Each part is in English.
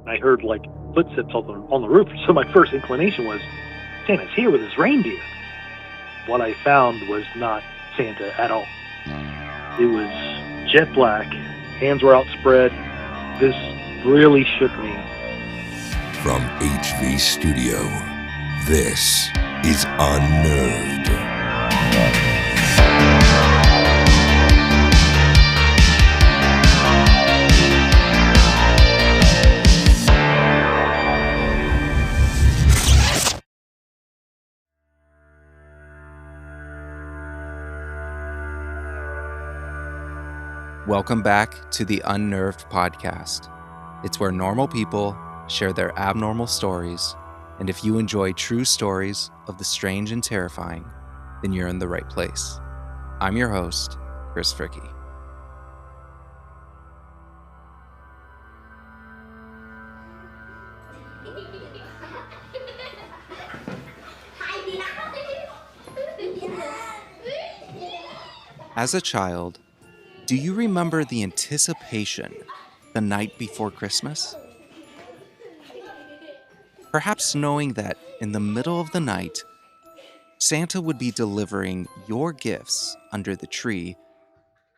I heard like footsteps on the roof. So my first inclination was, Santa's here with his reindeer. What I found was not Santa at all. It was jet black, hands were outspread. This really shook me. From HV Studio, this is Unnerved. Welcome back to the Unnerved Podcast. It's where normal people share their abnormal stories, and if you enjoy true stories of the strange and terrifying, then you're in the right place. I'm your host, Chris Fricky. As a child, do you remember the anticipation the night before Christmas? Perhaps knowing that in the middle of the night, Santa would be delivering your gifts under the tree,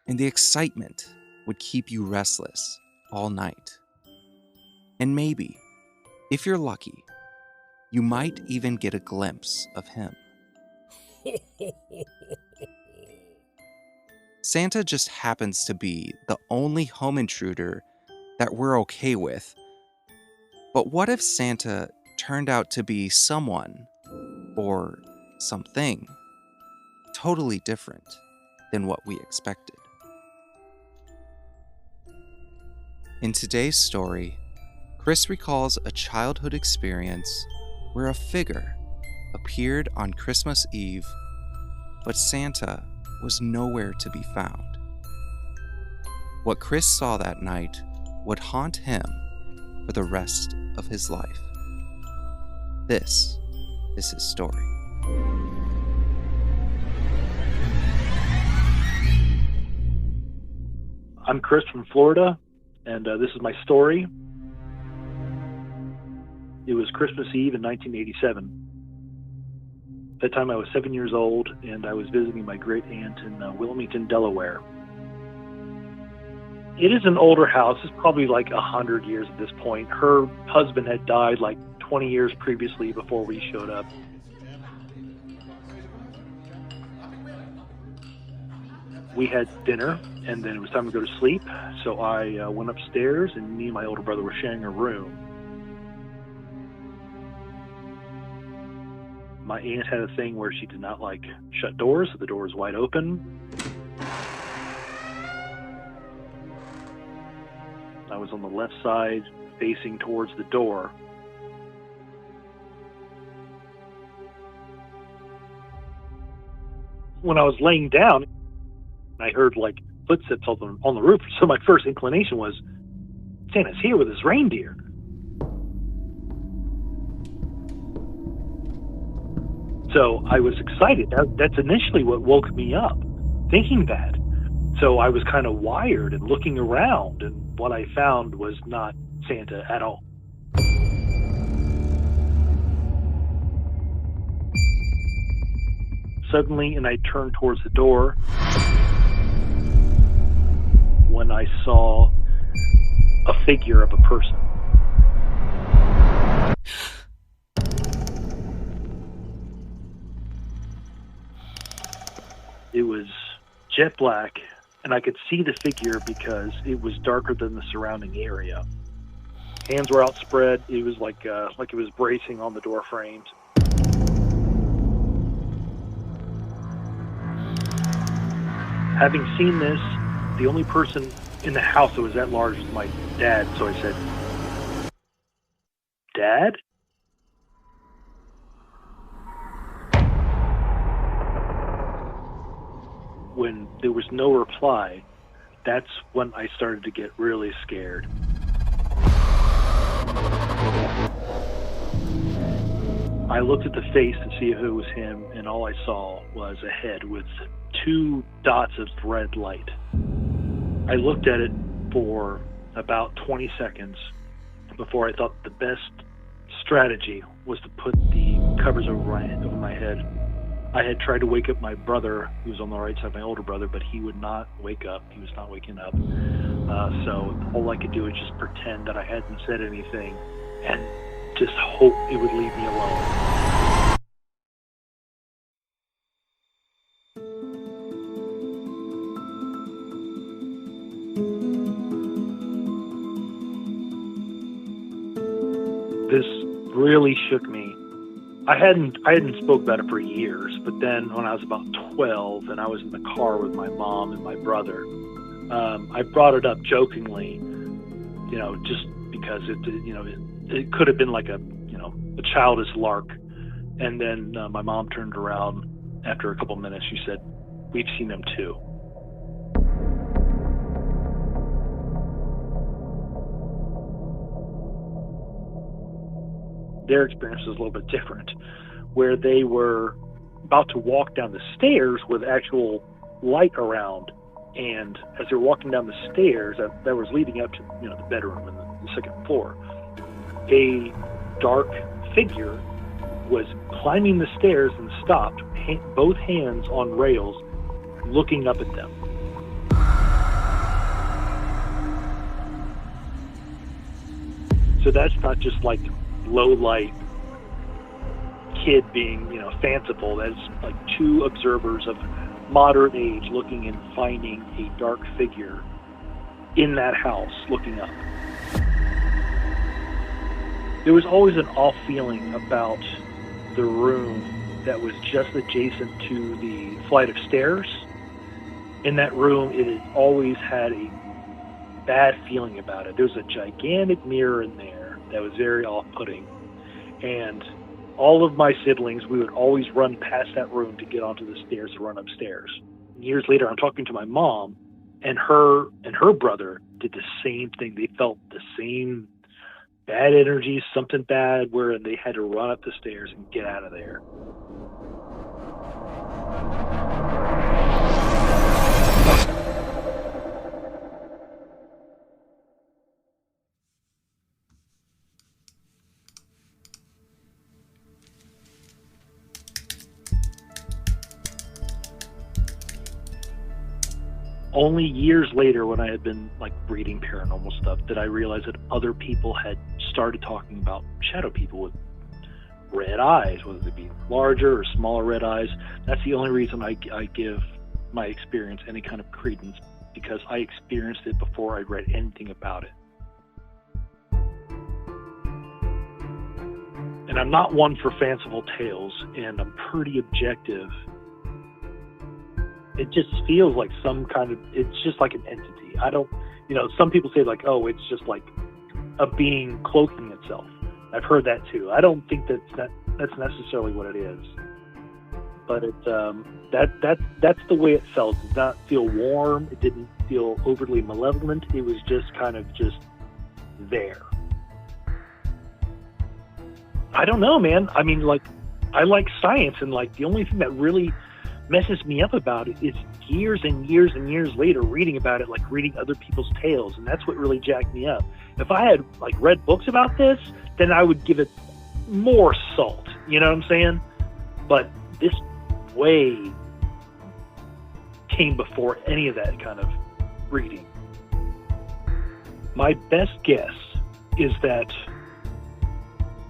and the excitement would keep you restless all night. And maybe, if you're lucky, you might even get a glimpse of him. Santa just happens to be the only home intruder that we're okay with. But what if Santa turned out to be someone or something totally different than what we expected? In today's story, Chris recalls a childhood experience where a figure appeared on Christmas Eve, but Santa was nowhere to be found. What Chris saw that night would haunt him for the rest of his life. This is his story. I'm Chris from Florida, and this is my story. It was Christmas Eve in 1987. At that time I was 7 years old, and I was visiting my great aunt in Wilmington, Delaware. It is an older house. It's probably like 100 years at this point. Her husband had died like 20 years previously before we showed up. We had dinner, and then it was time to go to sleep. So I went upstairs, and me and my older brother were sharing a room. My aunt had a thing where she did not like shut doors, so the door was wide open. I was on the left side facing towards the door. When I was laying down, I heard like footsteps on the roof. So my first inclination was, Santa's here with his reindeer. So I was excited. That's initially what woke me up, thinking that. So I was kind of wired and looking around, and what I found was not Santa at all. Suddenly, and I turned towards the door when I saw a figure of a person. It was jet black, and I could see the figure because it was darker than the surrounding area. Hands were outspread. It was like it was bracing on the door frames. Having seen this, the only person in the house that was that large was my dad. So I said, "Dad?" When there was no reply, that's when I started to get really scared. I looked at the face to see if it was him, and all I saw was a head with 2 dots of red light. I looked at it for about 20 seconds, before, I thought the best strategy was to put the covers over my head. I had tried to wake up my brother, who was on the right side, my older brother, but he would not wake up. He was not waking up. So all I could do was just pretend that I hadn't said anything and just hope it would leave me alone. This really shook me. I hadn't spoke about it for years, but then when I was about 12 and I was in the car with my mom and my brother, I brought it up jokingly, just because it could have been like a childish lark. And then my mom turned around after a couple minutes. She said, "We've seen them too." Their experience was a little bit different, where they were about to walk down the stairs with actual light around, and as they were walking down the stairs that was leading up to the bedroom and the second floor, a dark figure was climbing the stairs and stopped, both hands on rails, looking up at them. So that's not just like low light kid being fanciful. That's like two observers of moderate age looking and finding a dark figure in that house looking up. There was always an off feeling about the room that was just adjacent to the flight of stairs. In that room, it had always had a bad feeling about it. There was a gigantic mirror in there that was very off-putting. And all of my siblings, we would always run past that room to get onto the stairs to run upstairs. Years later, I'm talking to my mom, and her brother did the same thing. They felt the same bad energy, something bad, where they had to run up the stairs and get out of there. Only years later, when I had been reading paranormal stuff, did I realize that other people had started talking about shadow people with red eyes, whether they be larger or smaller red eyes. That's the only reason I give my experience any kind of credence, because I experienced it before I read anything about it. And I'm not one for fanciful tales, and I'm pretty objective. It just feels like it's just like an entity. I don't, some people say it's just like a being cloaking itself. I've heard that too. I don't think that's necessarily what it is. But that's the way it felt. It did not feel warm. It didn't feel overly malevolent. It was just kind of just there. I don't know, man. I mean, I like science, and the only thing that really messes me up about it is years and years and years later reading about it, reading other people's tales, and that's what really jacked me up. If I had read books about this, then I would give it more salt, you know what I'm saying? But this way came before any of that kind of reading. My best guess is that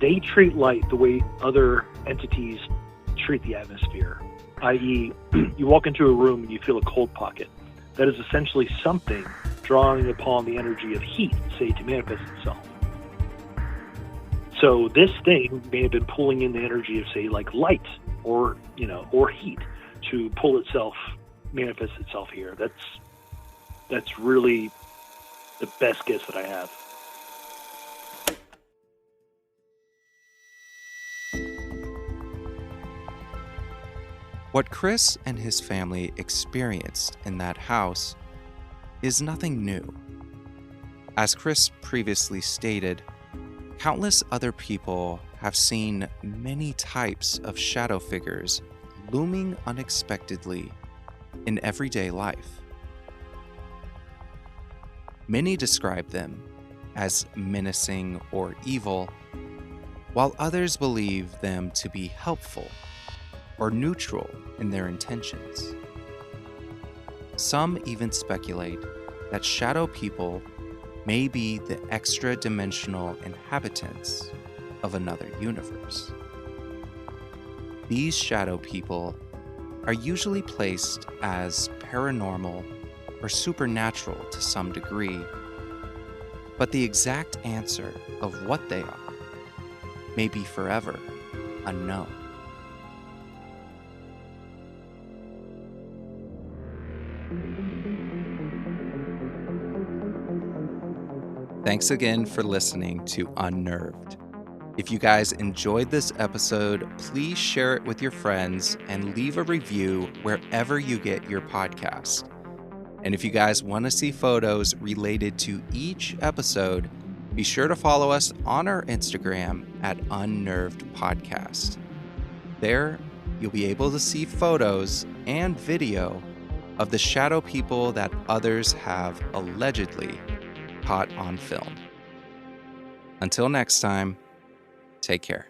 they treat light the way other entities treat the atmosphere. I.e., you walk into a room and you feel a cold pocket. That is essentially something drawing upon the energy of heat, say, to manifest itself. So this thing may have been pulling in the energy of, say, light or heat to manifest itself here. That's really the best guess that I have. What Chris and his family experienced in that house is nothing new. As Chris previously stated, countless other people have seen many types of shadow figures looming unexpectedly in everyday life. Many describe them as menacing or evil, while others believe them to be helpful or neutral in their intentions. Some even speculate that shadow people may be the extra-dimensional inhabitants of another universe. These shadow people are usually placed as paranormal or supernatural to some degree, but the exact answer of what they are may be forever unknown. Thanks again for listening to Unnerved. If you guys enjoyed this episode, please share it with your friends and leave a review wherever you get your podcast. And if you guys want to see photos related to each episode, be sure to follow us on our Instagram at unnervedpodcast. There, you'll be able to see photos and video of the shadow people that others have allegedly caught on film. Until next time, take care.